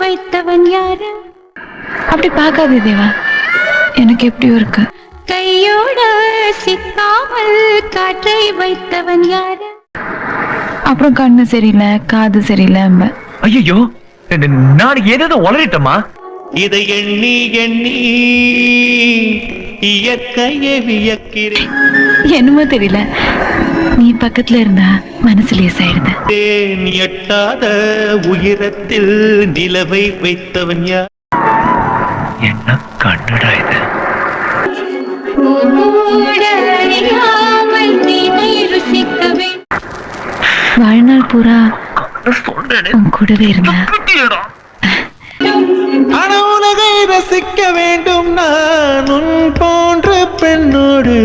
வைத்தவன் யாரு? அப்படி பார்க்காதே தேவா, எனக்கு எப்படியோ இருக்கு. கையோட சிக்காமல் காற்றை வைத்தவன் யாரு? அப்புறம் கண்ணு சரியில்லை, காது சரியில்லை. ஐயோ, நான் ஏதோ உளறிட்டமா? இதை எண்ணி எண்ணி இயற்கையை வியக்கிறேன். என்னமோ தெரியல, நீ பக்கத்துல இருந்தா மனசு லேசாயிடுது. எட்டாத உயரத்தில் நிலவை வைத்தவன் யார்? என்ன கண்ணடா இது? வாழ்நாள் பூரா உன் கூடவே இருந்தா உலகை ரசிக்க வேண்டும் நான் உன் போன்ற பெண்ணோடு.